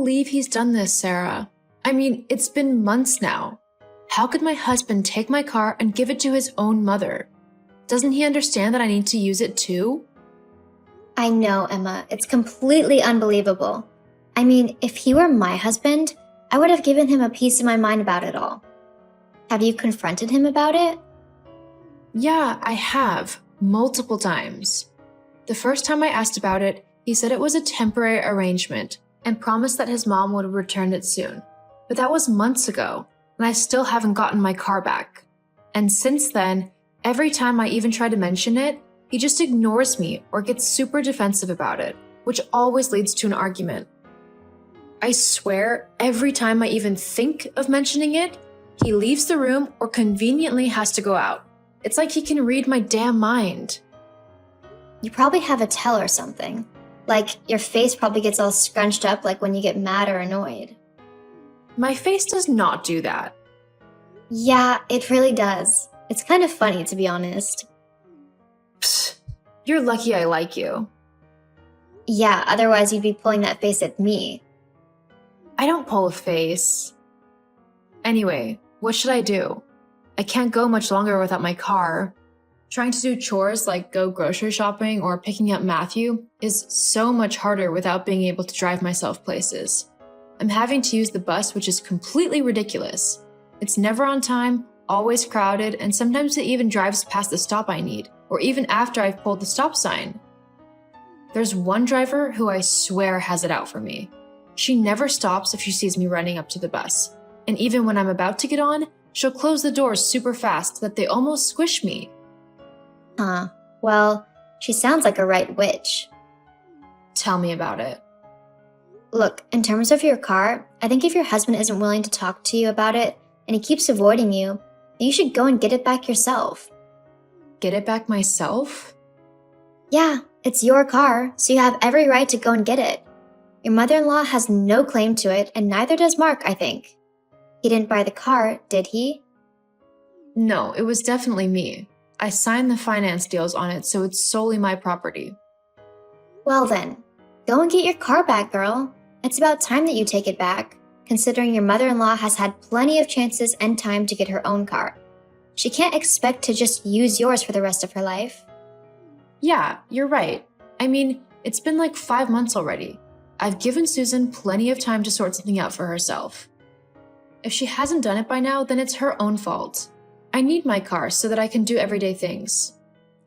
believe he's done this, Sarah. I mean, it's been months now. How could my husband take my car and give it to his own mother? Doesn't he understand that I need to use it too? I know, Emma. It's completely unbelievable. I mean, if he were my husband, I would have given him a piece of my mind about it all. Have you confronted him about it? Yeah, I have. Multiple times. The first time I asked about it, he said it was a temporary arrangement and promised that his mom would return it soon. But that was months ago, and I still haven't gotten my car back. And since then, every time I even try to mention it, he just ignores me or gets super defensive about it, which always leads to an argument. I swear, every time I even think of mentioning it, he leaves the room or conveniently has to go out. It's like he can read my damn mind. You probably have a tell or something. Like, your face probably gets all scrunched up like when you get mad or annoyed. My face does not do that. Yeah, it really does. It's kind of funny, to be honest. Psst, you're lucky I like you. Yeah, otherwise you'd be pulling that face at me. I don't pull a face. Anyway, what should I do? I can't go much longer without my car. Trying to do chores like go grocery shopping or picking up Matthew is so much harder without being able to drive myself places. I'm having to use the bus, which is completely ridiculous. It's never on time, always crowded, and sometimes it even drives past the stop I need, or even after I've pulled the stop sign. There's one driver who I swear has it out for me. She never stops if she sees me running up to the bus, and even when I'm about to get on, she'll close the doors super fast so that they almost squish me. Huh. Well, she sounds like a right witch. Tell me about it. Look, in terms of your car, I think if your husband isn't willing to talk to you about it, and he keeps avoiding you, then you should go and get it back yourself. Get it back myself? Yeah, it's your car, so you have every right to go and get it. Your mother-in-law has no claim to it, and neither does Mark, I think. He didn't buy the car, did he? No, it was definitely me. I signed the finance deals on it, so it's solely my property. Well then, go and get your car back, girl. It's about time that you take it back, considering your mother-in-law has had plenty of chances and time to get her own car. She can't expect to just use yours for the rest of her life. Yeah, you're right. I mean, it's been like 5 months already. I've given Susan plenty of time to sort something out for herself. If she hasn't done it by now, then it's her own fault. I need my car so that I can do everyday things.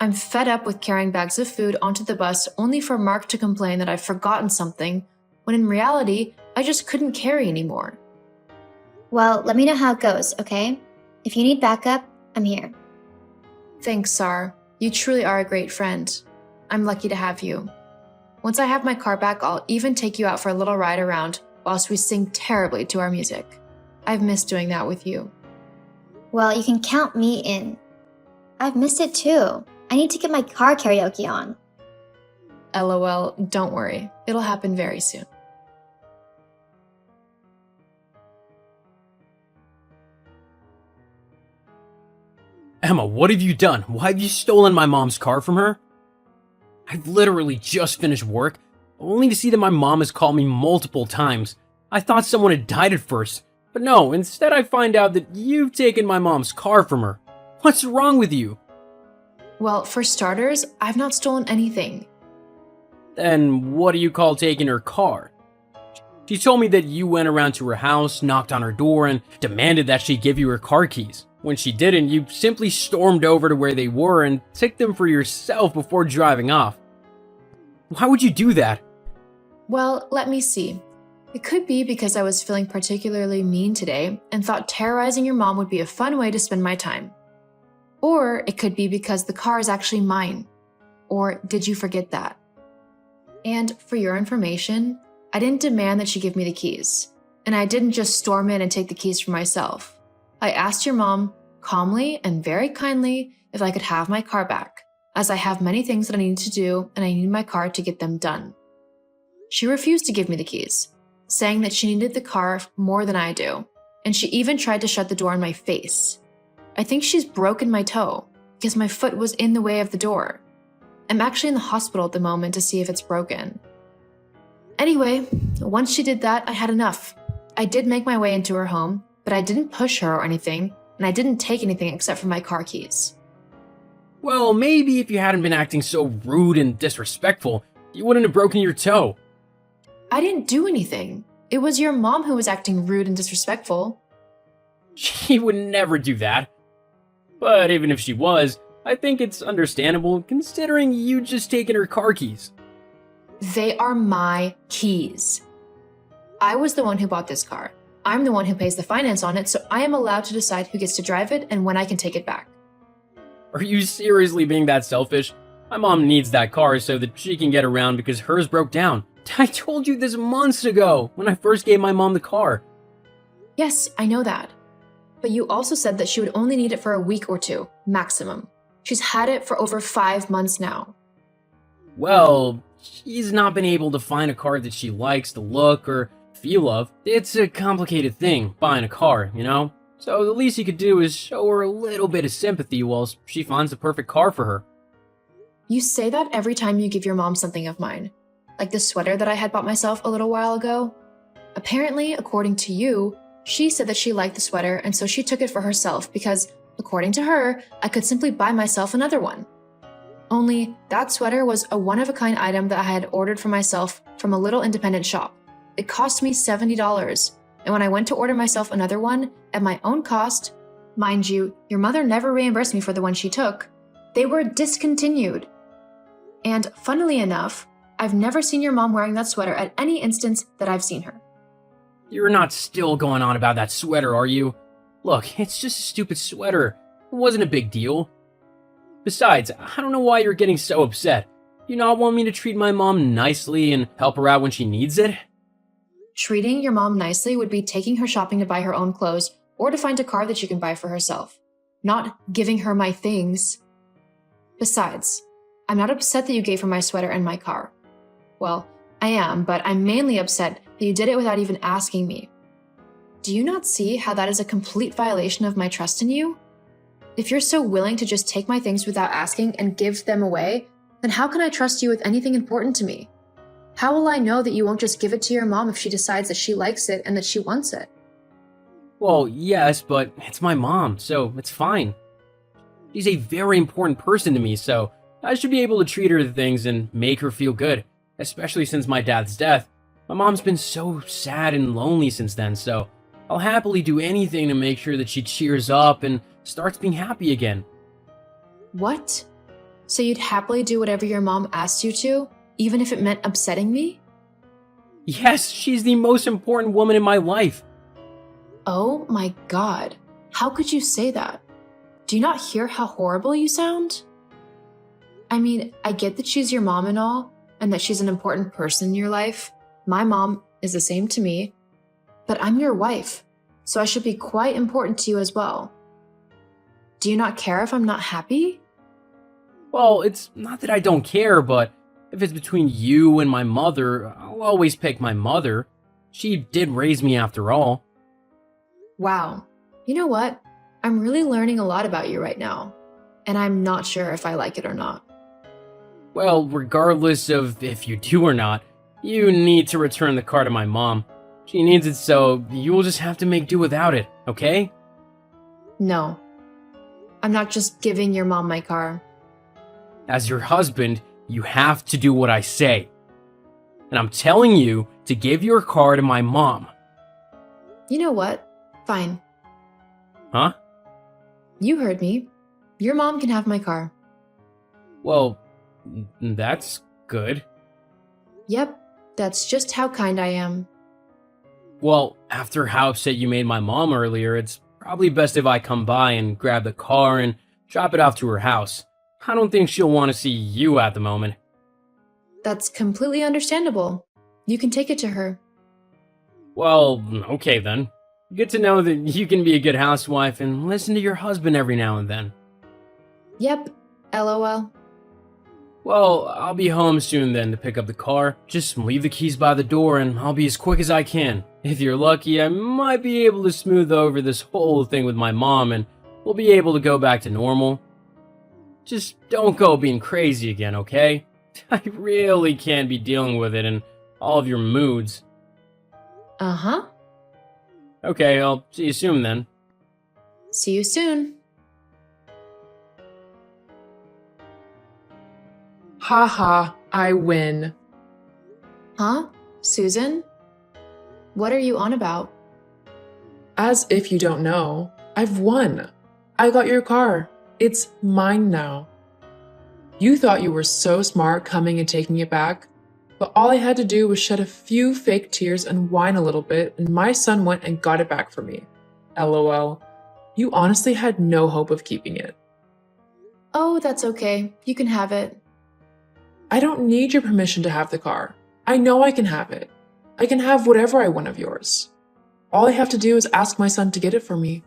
I'm fed up with carrying bags of food onto the bus only for Mark to complain that I've forgotten something, when in reality, I just couldn't carry anymore. Well, let me know how it goes, okay? If you need backup, I'm here. Thanks, Sar. You truly are a great friend. I'm lucky to have you. Once I have my car back, I'll even take you out for a little ride around whilst we sing terribly to our music. I've missed doing that with you. Well, you can count me in. I've missed it too. I need to get my car karaoke on. LOL, don't worry. It'll happen very soon. Emma, what have you done? Why have you stolen my mom's car from her? I've literally just finished work, only to see that my mom has called me multiple times. I thought someone had died at first, but no, instead I find out that you've taken my mom's car from her. What's wrong with you? Well, for starters, I've not stolen anything. Then what do you call taking her car? She told me that you went around to her house, knocked on her door, and demanded that she give you her car keys. When she didn't, you simply stormed over to where they were and took them for yourself before driving off. Why would you do that? Well, let me see. It could be because I was feeling particularly mean today and thought terrorizing your mom would be a fun way to spend my time. Or it could be because the car is actually mine. Or did you forget that? And for your information, I didn't demand that she give me the keys. And I didn't just storm in and take the keys for myself. I asked your mom, calmly and very kindly, if I could have my car back, as I have many things that I need to do and I need my car to get them done. She refused to give me the keys, saying that she needed the car more than I do, and she even tried to shut the door in my face. I think she's broken my toe, because my foot was in the way of the door. I'm actually in the hospital at the moment to see if it's broken. Anyway, once she did that, I had enough. I did make my way into her home, but I didn't push her or anything, and I didn't take anything except for my car keys. Well, maybe if you hadn't been acting so rude and disrespectful, you wouldn't have broken your toe. I didn't do anything. It was your mom who was acting rude and disrespectful. She would never do that. But even if she was, I think it's understandable considering you just taken her car keys. They are my keys. I was the one who bought this car. I'm the one who pays the finance on it, so I am allowed to decide who gets to drive it and when I can take it back. Are you seriously being that selfish? My mom needs that car so that she can get around because hers broke down. I told you this months ago when I first gave my mom the car. Yes, I know that. But you also said that she would only need it for a week or two, maximum. She's had it for over 5 months now. Well, she's not been able to find a car that she likes the look or feel of. It's a complicated thing, buying a car, you know? So the least you could do is show her a little bit of sympathy while she finds the perfect car for her. You say that every time you give your mom something of mine. Like the sweater that I had bought myself a little while ago. Apparently, according to you, she said that she liked the sweater and so she took it for herself because, according to her, I could simply buy myself another one. Only, that sweater was a one-of-a-kind item that I had ordered for myself from a little independent shop. It cost me $70, and when I went to order myself another one, at my own cost, mind you, your mother never reimbursed me for the one she took, they were discontinued. And funnily enough, I've never seen your mom wearing that sweater at any instance that I've seen her. You're not still going on about that sweater, are you? Look, it's just a stupid sweater. It wasn't a big deal. Besides, I don't know why you're getting so upset. Do you not want me to treat my mom nicely and help her out when she needs it? Treating your mom nicely would be taking her shopping to buy her own clothes or to find a car that she can buy for herself, not giving her my things. Besides, I'm not upset that you gave her my sweater and my car. Well, I am, but I'm mainly upset that you did it without even asking me. Do you not see how that is a complete violation of my trust in you? If you're so willing to just take my things without asking and give them away, then how can I trust you with anything important to me? How will I know that you won't just give it to your mom if she decides that she likes it and that she wants it? Well, yes, but it's my mom, so it's fine. She's a very important person to me, so I should be able to treat her to things and make her feel good, especially since my dad's death. My mom's been so sad and lonely since then, so I'll happily do anything to make sure that she cheers up and starts being happy again. What? So you'd happily do whatever your mom asked you to, even if it meant upsetting me? Yes, she's the most important woman in my life. Oh my god. How could you say that? Do you not hear how horrible you sound? I mean, I get that she's your mom and all, and that she's an important person in your life. My mom is the same to me. But I'm your wife, so I should be quite important to you as well. Do you not care if I'm not happy? Well, it's not that I don't care, but if it's between you and my mother, I'll always pick my mother. She did raise me after all. Wow. You know what? I'm really learning a lot about you right now, and I'm not sure if I like it or not. Well, regardless of if you do or not, you need to return the car to my mom. She needs it, so you'll just have to make do without it, okay? No. I'm not just giving your mom my car. As your husband, you have to do what I say. And I'm telling you to give your car to my mom. You know what? Fine. Huh? You heard me. Your mom can have my car. Well, that's good. Yep, that's just how kind I am. Well, after how upset you made my mom earlier, it's probably best if I come by and grab the car and drop it off to her house. I don't think she'll want to see you at the moment. That's completely understandable. You can take it to her. Well, okay then. Good to know that you can be a good housewife and listen to your husband every now and then. Yep, LOL. Well, I'll be home soon then to pick up the car. Just leave the keys by the door and I'll be as quick as I can. If you're lucky, I might be able to smooth over this whole thing with my mom and we'll be able to go back to normal. Just don't go being crazy again, okay? I really can't be dealing with it and all of your moods. Uh huh. Okay, I'll see you soon then. See you soon. Haha, I win. Huh? Susan? What are you on about? As if you don't know, I've won. I got your car. It's mine now. You thought you were so smart coming and taking it back, but all I had to do was shed a few fake tears and whine a little bit, and my son went and got it back for me. LOL. You honestly had no hope of keeping it. Oh, that's okay. You can have it. I don't need your permission to have the car. I know I can have it. I can have whatever I want of yours. All I have to do is ask my son to get it for me.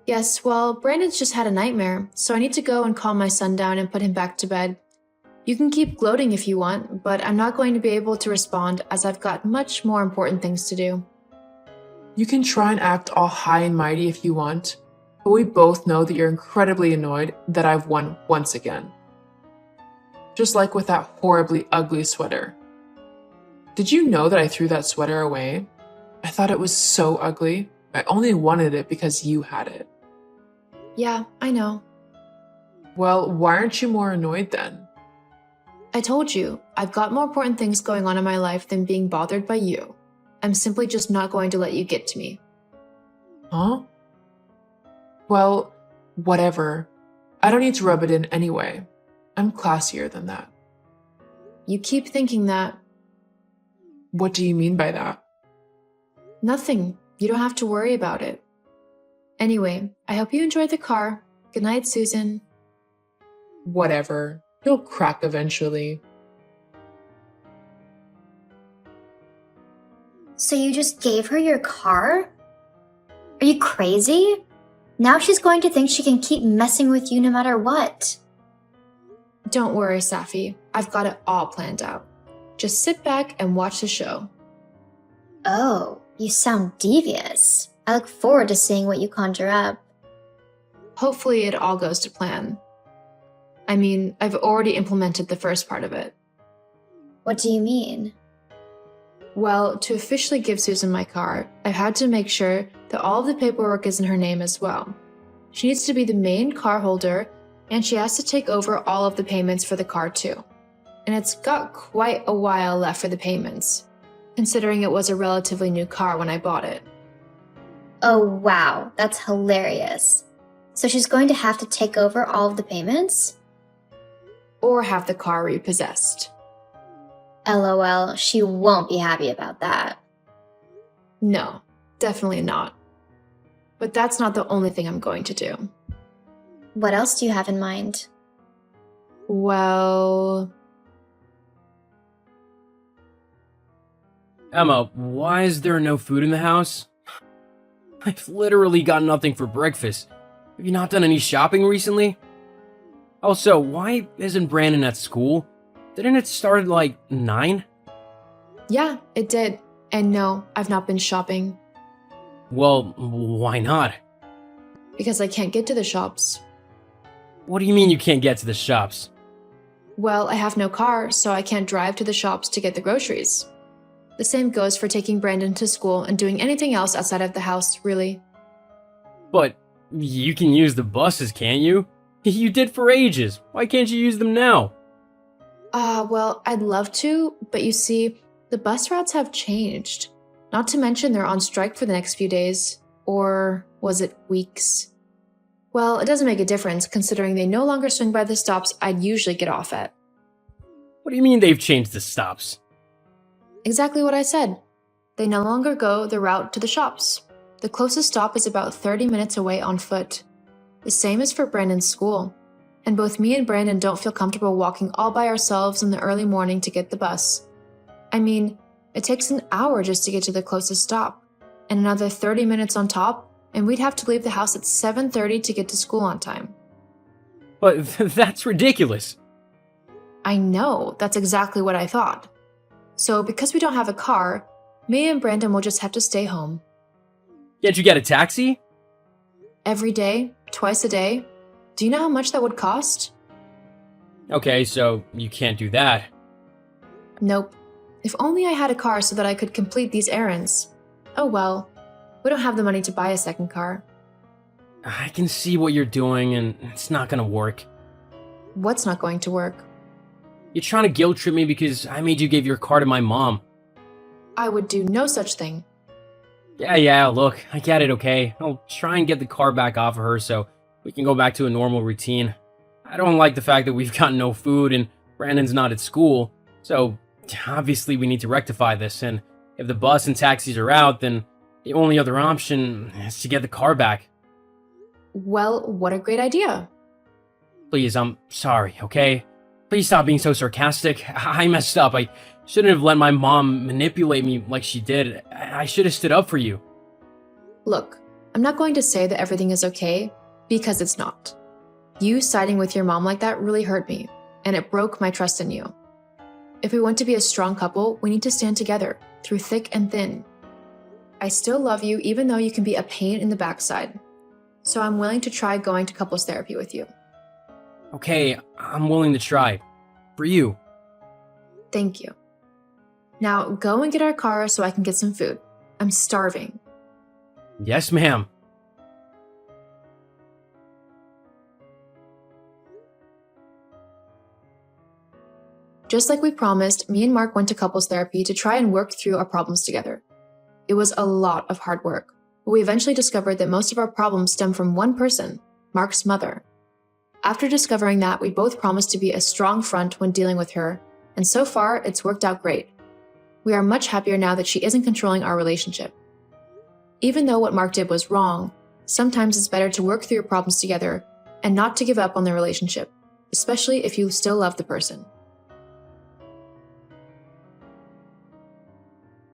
Yes, well, Brandon's just had a nightmare, so I need to go and calm my son down and put him back to bed. You can keep gloating if you want, but I'm not going to be able to respond as I've got much more important things to do. You can try and act all high and mighty if you want, but we both know that you're incredibly annoyed that I've won once again. Just like with that horribly ugly sweater. Did you know that I threw that sweater away? I thought it was so ugly. I only wanted it because you had it. Yeah, I know. Well, why aren't you more annoyed then? I told you, I've got more important things going on in my life than being bothered by you. I'm simply just not going to let you get to me. Huh? Well, whatever. I don't need to rub it in anyway. I'm classier than that. You keep thinking that. What do you mean by that? Nothing. You don't have to worry about it. Anyway, I hope you enjoyed the car. Good night, Susan. Whatever. You'll crack eventually. So you just gave her your car? Are you crazy? Now she's going to think she can keep messing with you no matter what. Don't worry, Safi. I've got it all planned out. Just sit back and watch the show. Oh, you sound devious. I look forward to seeing what you conjure up. Hopefully it all goes to plan. I mean, I've already implemented the first part of it. What do you mean? Well, to officially give Susan my car, I've had to make sure that all of the paperwork is in her name as well. She needs to be the main car holder, and she has to take over all of the payments for the car too. And it's got quite a while left for the payments, considering it was a relatively new car when I bought it. Oh wow, that's hilarious. So she's going to have to take over all of the payments? Or have the car repossessed. LOL, she won't be happy about that. No, definitely not. But that's not the only thing I'm going to do. What else do you have in mind? Well, Emma, why is there no food in the house? I've literally got nothing for breakfast. Have you not done any shopping recently? Also, why isn't Brandon at school? Didn't it start at like 9? yeah, it did. And no, I've not been shopping Well, why not? because I can't get to the shops. What do you mean you can't get to the shops? Well, I have no car, so I can't drive to the shops to get the groceries. The same goes for taking Brandon to school and doing anything else outside of the house, really. But you can use the buses, can't you? You did for ages. Why can't you use them now? Well, I'd love to, but you see, the bus routes have changed. Not to mention they're on strike for the next few days. Or was it weeks? Well, it doesn't make a difference considering they no longer swing by the stops I'd usually get off at. What do you mean they've changed the stops? Exactly what I said. They no longer go the route to the shops. The closest stop is about 30 minutes away on foot. The same is for Brandon's school. And both me and Brandon don't feel comfortable walking all by ourselves in the early morning to get the bus. I mean, it takes an hour just to get to the closest stop, and another 30 minutes on top, and we'd have to leave the house at 7:30 to get to school on time. But that's ridiculous. I know, that's exactly what I thought. So because we don't have a car, me and Brandon will just have to stay home. Can't you get a taxi? Every day, twice a day. Do you know how much that would cost? Okay, so you can't do that. Nope. If only I had a car so that I could complete these errands. Oh well, we don't have the money to buy a second car. I can see what you're doing, and it's not gonna work. What's not going to work? You're trying to guilt trip me because I made you give your car to my mom. I would do no such thing. Yeah, look, I get it, okay? I'll try and get the car back off of her so we can go back to a normal routine. I don't like the fact that we've got no food and Brandon's not at school, so obviously we need to rectify this, and if the bus and taxis are out, then the only other option is to get the car back. Well, what a great idea. Please, I'm sorry, okay? Please stop being so sarcastic. I messed up. I shouldn't have let my mom manipulate me like she did. I should have stood up for you. Look, I'm not going to say that everything is okay, because it's not. You siding with your mom like that really hurt me, and it broke my trust in you. If we want to be a strong couple, we need to stand together, through thick and thin. I still love you even though you can be a pain in the backside. So I'm willing to try going to couples therapy with you. Okay, I'm willing to try. For you. Thank you. Now go and get our car so I can get some food. I'm starving. Yes, ma'am. Just like we promised, me and Mark went to couples therapy to try and work through our problems together. It was a lot of hard work, but we eventually discovered that most of our problems stem from one person, Mark's mother. After discovering that, we both promised to be a strong front when dealing with her, and so far, it's worked out great. We are much happier now that she isn't controlling our relationship. Even though what Mark did was wrong, sometimes it's better to work through your problems together and not to give up on the relationship, especially if you still love the person.